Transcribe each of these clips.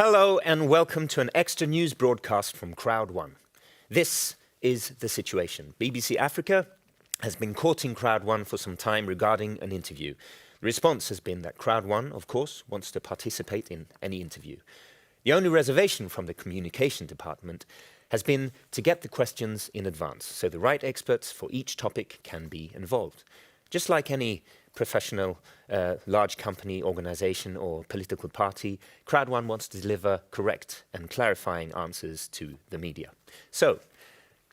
Hello and welcome to an extra news broadcast from Crowd One. This is the situation. BBC Africa has been courting Crowd One for some time regarding an interview. The response has been that Crowd One, of course, wants to participate in any interview. The only reservation from the communication department has been to get the questions in advance, so the right experts for each topic can be involved. Just like any professional, large company, organization or political party, Crowd One wants to deliver correct and clarifying answers to the media. So,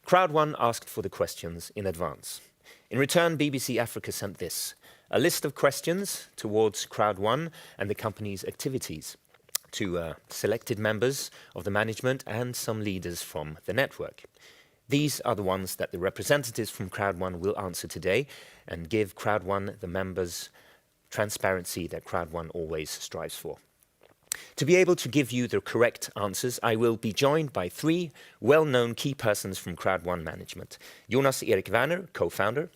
Crowd One asked for the questions in advance. In return, BBC Africa sent this, a list of questions towards Crowd One and the company's activities to selected members of the management and some leaders from the network. These are the ones that the representatives from Crowd One will answer today and give Crowd One the members transparency that Crowd One always strives for. To be able to give you the correct answers, I will be joined by three well-known key persons from Crowd One management. Jonas Erik Werner, co-founder,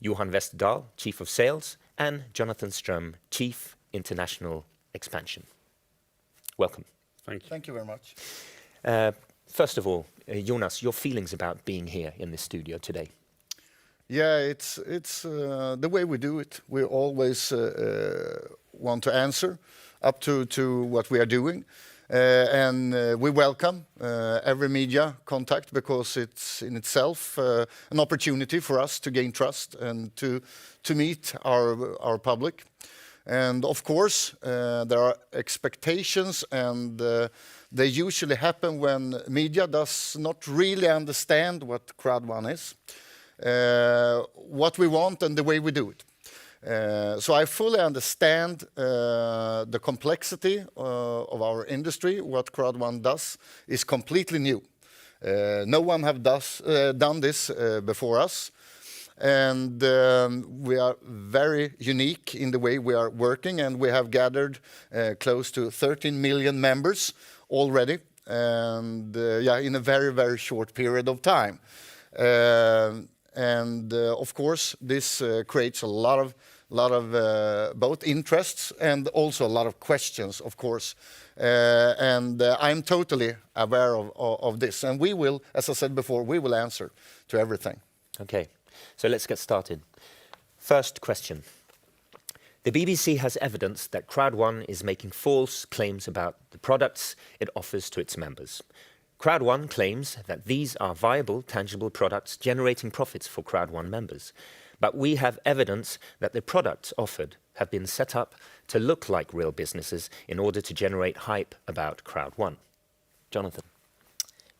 Johan Westerdahl, Chief of Sales, and Jonathan Ström, Chief International Expansion. Welcome. Thank you. Thank you very much. First of all, Jonas, your feelings about being here in the studio today? Yeah, it's the way we do it. We always want to answer up to what we are doing. And we welcome every media contact because it's in itself an opportunity for us to gain trust and to meet our public. And of course, there are expectations and they usually happen when media does not really understand what Crowd One is, what we want and the way we do it. So I fully understand the complexity of our industry. What Crowd One does is completely new. No one have done this before us. And we are very unique in the way we are working, and we have gathered close to 13 million members already, and in a very, very short period of time. Of course, this creates a lot of both interests and also a lot of questions, of course. I'm totally aware of this, and we will, as I said before, we will answer to everything. Okay. So let's get started. First question. The BBC has evidence that Crowd One is making false claims about the products it offers to its members. Crowd One claims that these are viable, tangible products generating profits for Crowd One members. But we have evidence that the products offered have been set up to look like real businesses in order to generate hype about Crowd One. Jonathan.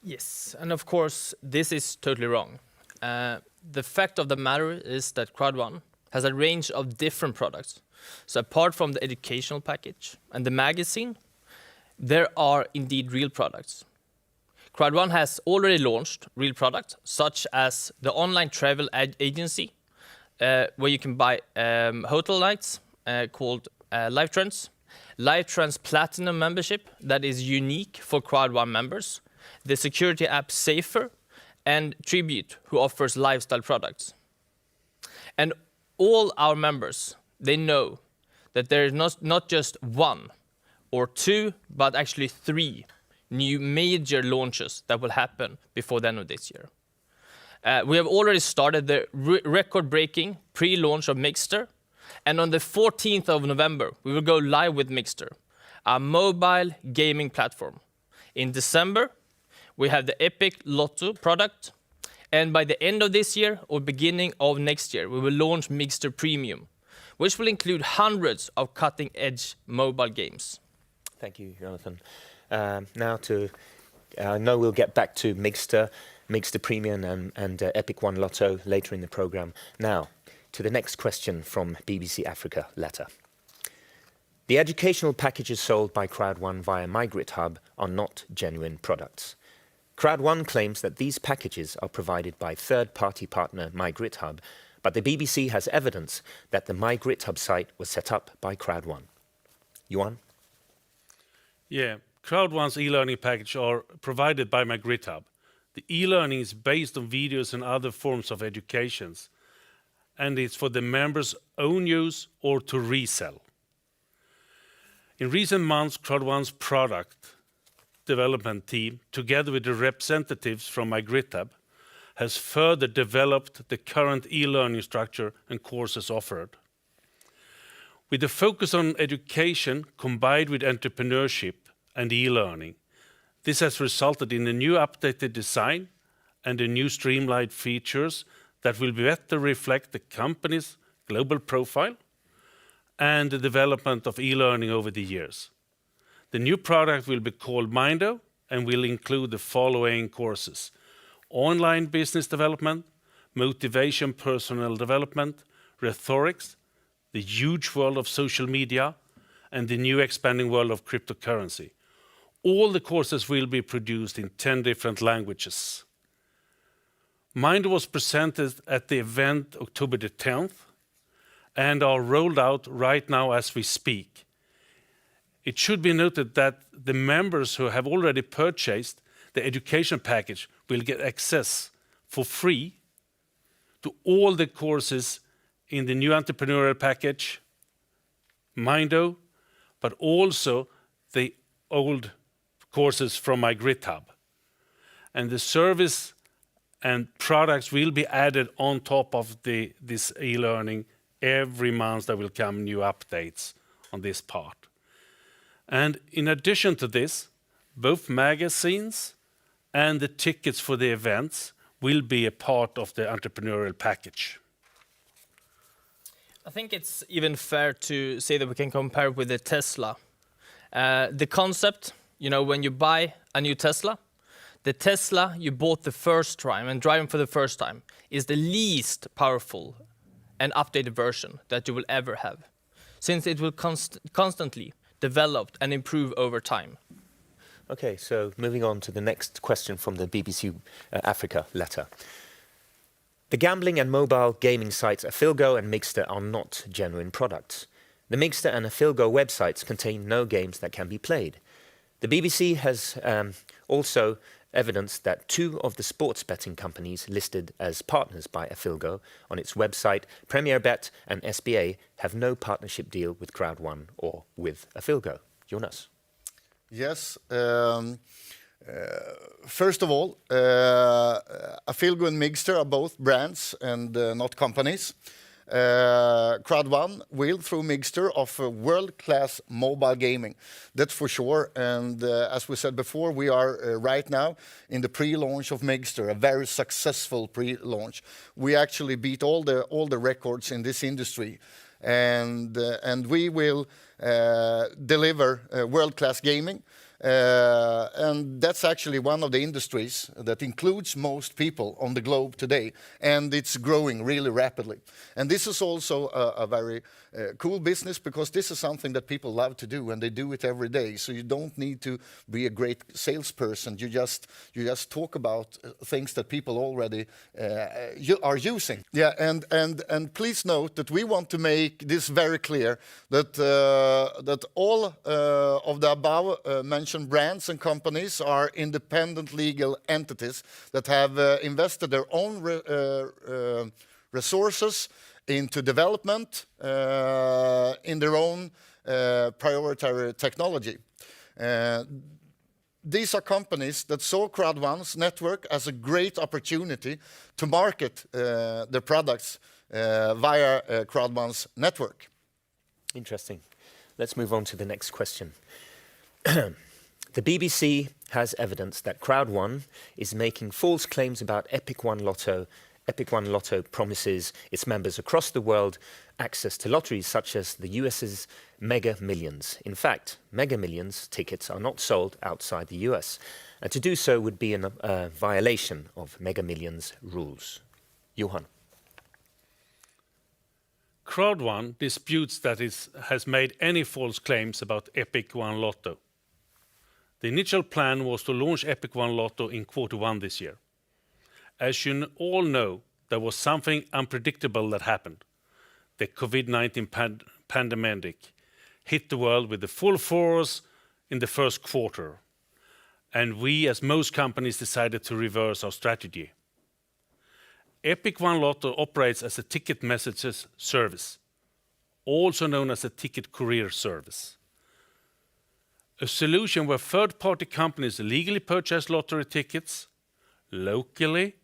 Yes, and of course, this is totally wrong. The fact of the matter is that Crowd One has a range of different products. So apart from the educational package and the magazine, there are indeed real products. Crowd One has already launched real products, such as the online travel agency, where you can buy hotel nights called LiveTrends, LiveTrends Platinum membership that is unique for Crowd One members, the security app Safer, and Tribute, who offers lifestyle products. And all our members, they know that there is not just one or two, but actually three new major launches that will happen before the end of this year. We have already started the record-breaking pre-launch of Mixter, and on the 14th of November, we will go live with Mixter, a mobile gaming platform. In December, we have the Epic Lotto product, and by the end of this year or beginning of next year, we will launch Mixter Premium, which will include hundreds of cutting-edge mobile games. Thank you, Jonathan. Now I know we'll get back to Mixter Premium and Epic One Lotto later in the program. Now, to the next question from BBC Africa letter. The educational packages sold by Crowd One via MyGritHub are not genuine products. Crowd One claims that these packages are provided by third-party partner MyGritHub, but the BBC has evidence that the MyGritHub site was set up by Crowd One. Johan? Yeah, Crowd One's e-learning package are provided by MyGritHub. The e-learning is based on videos and other forms of educations, and it's for the members' own use or to resell. In recent months, Crowd1's product development team, together with the representatives from MyGridHub, has further developed the current e-learning structure and courses offered. With the focus on education combined with entrepreneurship and e-learning, this has resulted in a new updated design and a new streamlined features that will better reflect the company's global profile and the development of e-learning over the years. The new product will be called Mindo and will include the following courses: online business development, motivation personal development, rhetorics, the huge world of social media, and the new expanding world of cryptocurrency. All the courses will be produced in 10 different languages. Mindo was presented at the event October the 10th and are rolled out right now as we speak. It should be noted that the members who have already purchased the education package will get access for free to all the courses in the new entrepreneurial package, Mindo, but also the old courses from MyGridHub. And the service and products will be added on top of this e-learning. Every month there will come new updates on this part. And in addition to this, both magazines and the tickets for the events will be a part of the entrepreneurial package. I think it's even fair to say that we can compare with the Tesla. The concept, you know, when you buy a new Tesla, the Tesla you bought the first time and driving for the first time is the least powerful and updated version that you will ever have, since it will constantly develop and improve over time. Okay, so moving on to the next question from the BBC Africa letter. The gambling and mobile gaming sites Afilgo and Migster are not genuine products. The Migster and Afilgo websites contain no games that can be played. The BBC has also evidenced that 2 of the sports betting companies listed as partners by Afilgo on its website, Premier Bet and SBA, have no partnership deal with Crowd1 or with Afilgo. Jonas. Yes. First of all, Afilgo and Migster are both brands and not companies. Crowd1 will, through Migster, offer world-class mobile gaming. That's for sure. And as we said before, we are right now in the pre-launch of Migster, a very successful pre-launch. We actually beat all the records in this industry, and we will deliver world-class gaming. And that's actually one of the industries that includes most people on the globe today, and it's growing really rapidly. And this is also a very cool business, because this is something that people love to do, and they do it every day. So you don't need to be a great salesperson. You just talk about things that people already are using. Yeah, and please note that we want to make this very clear that that all of the above mentioned brands and companies are independent legal entities that have invested their own resources into development in their own proprietary technology. These are companies that saw Crowd1's network as a great opportunity to market their products via Crowd1's network. Interesting. Let's move on to the next question. The BBC has evidence that Crowd1 is making false claims about Epic One Lotto. Epic One Lotto promises its members across the world access to lotteries such as the US's Mega Millions. In fact, Mega Millions tickets are not sold outside the US, and to do so would be a violation of Mega Millions rules. Johan. Crowd1 disputes that it has made any false claims about Epic One Lotto. The initial plan was to launch Epic One Lotto in Q1 this year. As you all know, there was something unpredictable that happened. The COVID-19 pandemic hit the world with the full force in the first quarter, and we, as most companies, decided to reverse our strategy. Epic One Lotto operates as a ticket messages service, also known as a ticket courier service. A solution where third-party companies legally purchase lottery tickets locally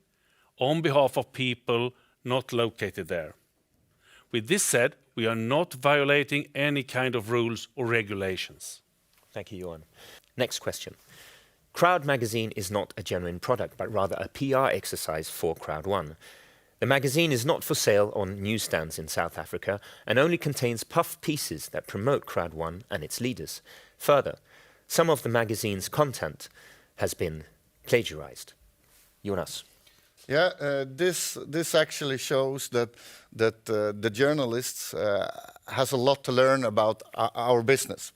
on behalf of people not located there. With this said, we are not violating any kind of rules or regulations. Thank you, Johan. Next question. Crowd magazine is not a genuine product, but rather a PR exercise for Crowd One. The magazine is not for sale on newsstands in South Africa and only contains puff pieces that promote Crowd One and its leaders. Further, some of the magazine's content has been plagiarized. Jonas. Yeah, this actually shows that the journalists has a lot to learn about our business.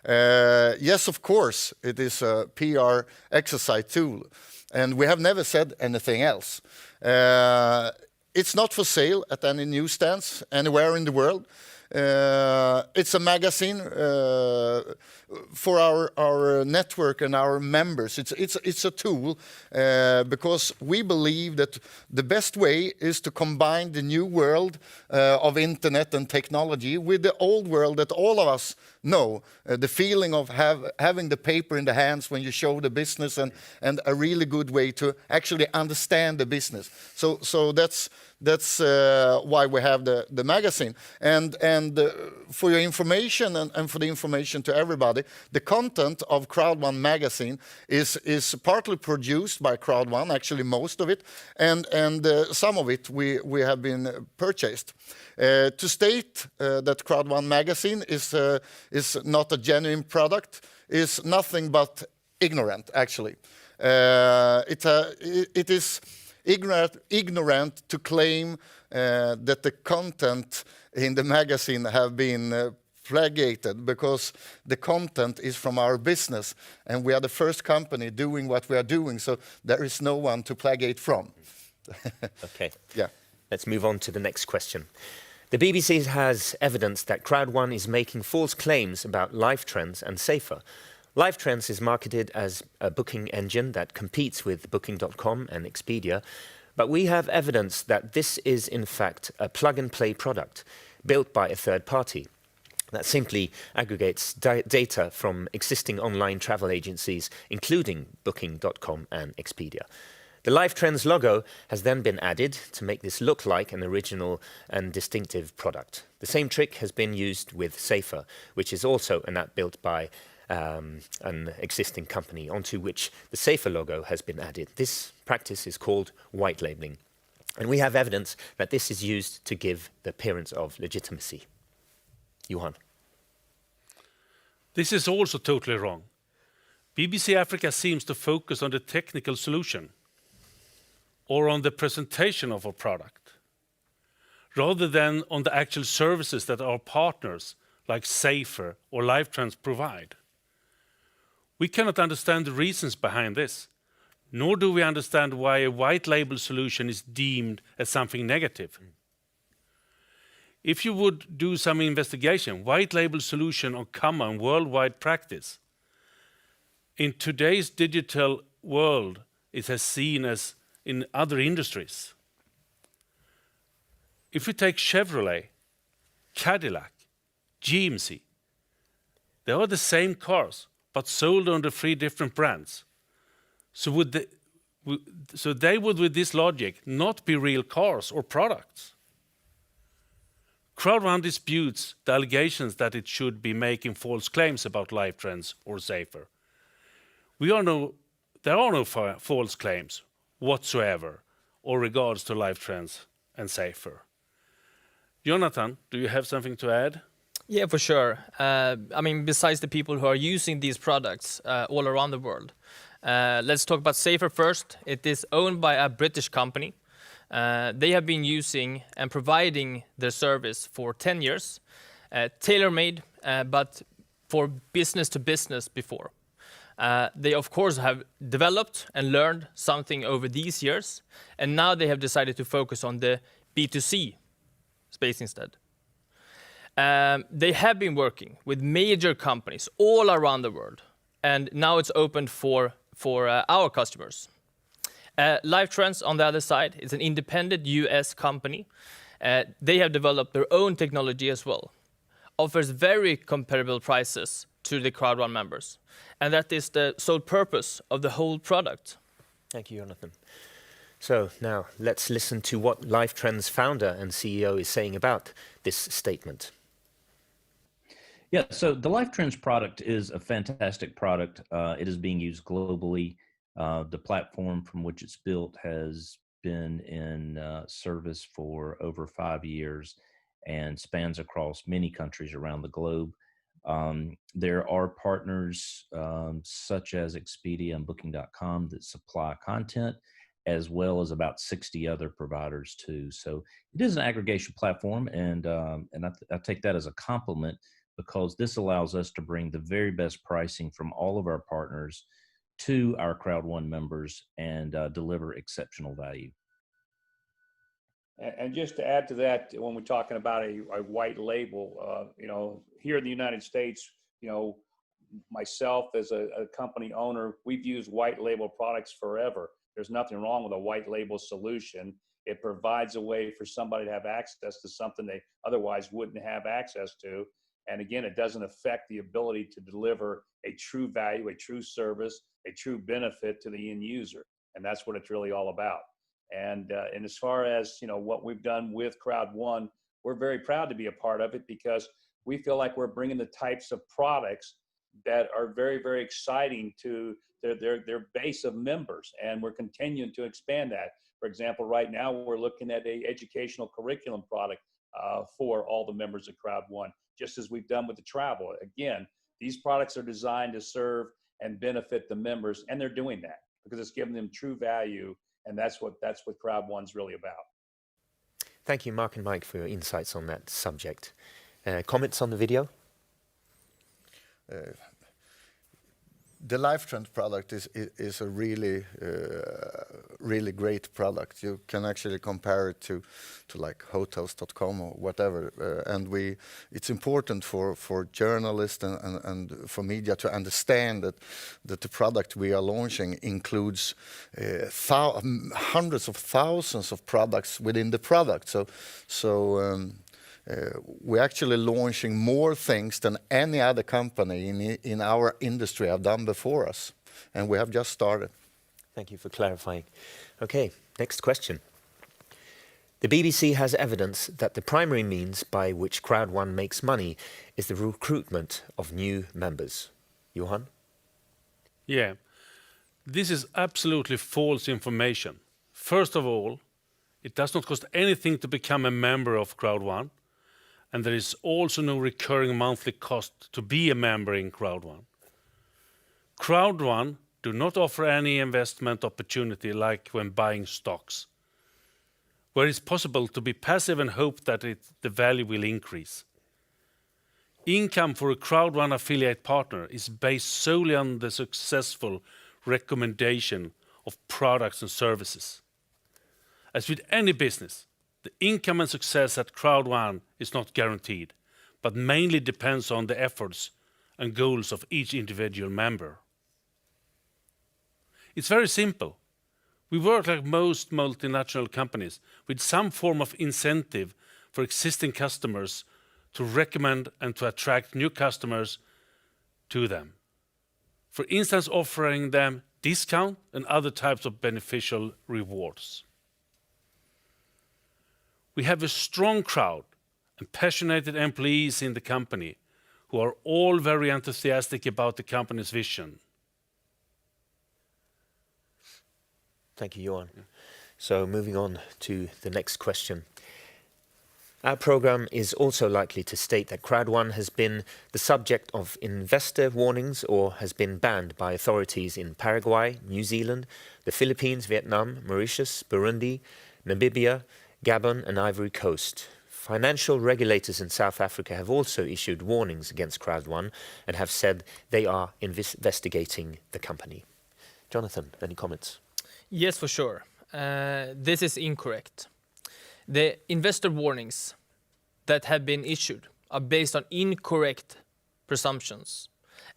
Yes, of course, it is a PR exercise tool, and we have never said anything else. It's not for sale at any newsstands anywhere in the world. It's a magazine for our network and our members. It's a tool because we believe that the best way is to combine the new world of internet and technology with the old world that all of us know. The feeling of having the paper in the hands when you show the business, and a really good way to actually understand the business. So that's why we have the magazine. And for your information and for the information to everybody, the content of Crowd One magazine is partly produced by Crowd One, actually most of it, and some of it we have been purchased. To state that Crowd One magazine is not a genuine product is nothing but ignorant, actually. It is ignorant to claim that the content in the magazine have been plagiated, because the content is from our business and we are the first company doing what we are doing, so there is no one to plagiate from. Okay. Yeah. Let's move on to the next question. The BBC has evidence that Crowd One is making false claims about Lifetrends and Safer. Lifetrends is marketed as a booking engine that competes with Booking.com and Expedia, but we have evidence that this is in fact a plug-and-play product built by a third party that simply aggregates data from existing online travel agencies, including Booking.com and Expedia. The Lifetrends logo has then been added to make this look like an original and distinctive product. The same trick has been used with Safer, which is also an app built by an existing company onto which the Safer logo has been added. This practice is called white labeling, and we have evidence that this is used to give the appearance of legitimacy. Johan. This is also totally wrong. BBC Africa seems to focus on the technical solution or on the presentation of a product, rather than on the actual services that our partners like Safer or Lifetrends provide. We cannot understand the reasons behind this, nor do we understand why a white label solution is deemed as something negative. If you would do some investigation, white label solution are common worldwide practice. In today's digital world, it is seen as in other industries. If we take Chevrolet, Cadillac, GMC, they are the same cars, but sold under 3 different brands. So they would, with this logic, not be real cars or products. Crowd One disputes the allegations that it should be making false claims about Lifetrends or Safer. There are no false claims whatsoever or regards to Lifetrends and Safer. Jonathan, do you have something to add? Yeah, for sure. I mean, besides the people who are using these products all around the world, let's talk about Safer first. It is owned by a British company. They have been using and providing their service for 10 years, tailor-made, but for business to business before. They, of course, have developed and learned something over these years, and now they have decided to focus on the B2C space instead. They have been working with major companies all around the world, and now it's open for our customers. Lifetrends, on the other side, is an independent US company. They have developed their own technology as well. Offers very comparable prices to the Crowd1 members. And that is the sole purpose of the whole product. Thank you, Jonathan. So now let's listen to what Lifetrend's founder and CEO is saying about this statement. Yeah, so the Lifetrends product is a fantastic product. It is being used globally. The platform from which it's built has been in service for over 5 years and spans across many countries around the globe. There are partners such as Expedia and Booking.com that supply content, as well as about 60 other providers too. So it is an aggregation platform, and I take that as a compliment, because this allows us to bring the very best pricing from all of our partners to our Crowd1 members and deliver exceptional value. And just to add to that, when we're talking about a white label, here in the United States, myself as a company owner, we've used white label products forever. There's nothing wrong with a white label solution. It provides a way for somebody to have access to something they otherwise wouldn't have access to. And again, it doesn't affect the ability to deliver a true value, a true service, a true benefit to the end user. And that's what it's really all about. And as far as what we've done with Crowd1, we're very proud to be a part of it, because we feel like we're bringing the types of products that are very, very exciting to their base of members, and we're continuing to expand that. For example, right now we're looking at a educational curriculum product for all the members of Crowd1, just as we've done with the travel. Again, these products are designed to serve and benefit the members, and they're doing that because it's giving them true value. And that's what Crowd1's really about. Thank you, Mark and Mike, for your insights on that subject. Comments on the video? The Lifetrend product is a really really great product. You can actually compare it to like hotels.com or whatever, and it's important for journalists and for media to understand that the product we are launching includes hundreds of thousands of products within the product. So we're actually launching more things than any other company in our industry have done before us, and we have just started. Thank you for clarifying. Okay, next question. The BBC has evidence that the primary means by which Crowd1 makes money is the recruitment of new members. Johan? Yeah, this is absolutely false information. First of all, it does not cost anything to become a member of Crowd1. And there is also no recurring monthly cost to be a member in Crowd1. Crowd1 do not offer any investment opportunity like when buying stocks, where it's possible to be passive and hope that the value will increase. Income for a Crowd1 affiliate partner is based solely on the successful recommendation of products and services. As with any business, the income and success at Crowd1 is not guaranteed, but mainly depends on the efforts and goals of each individual member. It's very simple. We work like most multinational companies with some form of incentive for existing customers to recommend and to attract new customers to them. For instance, offering them discount and other types of beneficial rewards. We have a strong crowd and passionate employees in the company who are all very enthusiastic about the company's vision. Thank you, Johan. So moving on to the next question. Our program is also likely to state that Crowd1 has been the subject of investor warnings or has been banned by authorities in Paraguay, New Zealand, the Philippines, Vietnam, Mauritius, Burundi, Namibia, Gabon and Ivory Coast. Financial regulators in South Africa have also issued warnings against Crowd1 and have said they are investigating the company. Jonathan, any comments? Yes, for sure. This is incorrect. The investor warnings that have been issued are based on incorrect presumptions.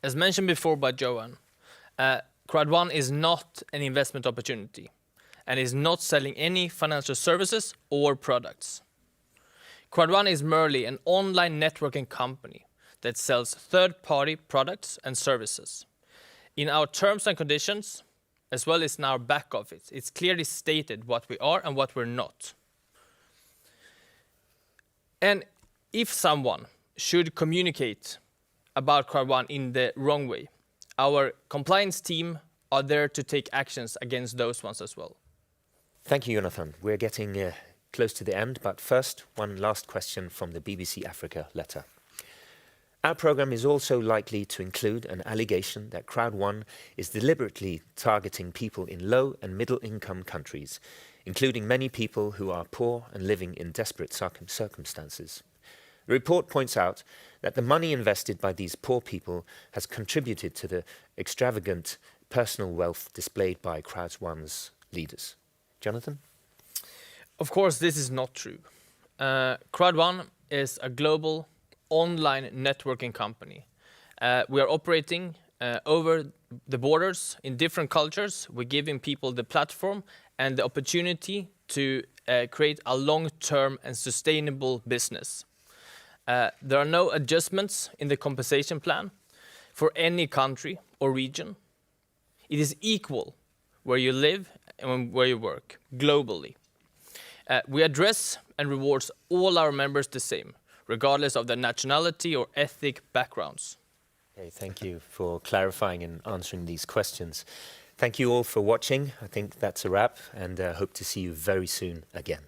As mentioned before by Johan, Crowd1 is not an investment opportunity and is not selling any financial services or products. Crowd1 is merely an online networking company that sells third-party products and services. In our terms and conditions, as well as in our back office, it's clearly stated what we are and what we're not. And if someone should communicate about Crowd1 in the wrong way, our compliance team are there to take actions against those ones as well. Thank you, Jonathan. We're getting close to the end, but first, one last question from the BBC Africa letter. Our programme is also likely to include an allegation that Crowd1 is deliberately targeting people in low and middle income countries, including many people who are poor and living in desperate circumstances. The report points out that the money invested by these poor people has contributed to the extravagant personal wealth displayed by Crowd1's leaders. Jonathan? Of course, this is not true. Crowd1 is a global online networking company. We are operating over the borders in different cultures. We're giving people the platform and the opportunity to create a long-term and sustainable business. There are no adjustments in the compensation plan for any country or region. It is equal where you live and where you work, globally. We address and reward all our members the same, regardless of their nationality or ethnic backgrounds. Okay, thank you for clarifying and answering these questions. Thank you all for watching. I think that's a wrap, and hope to see you very soon again.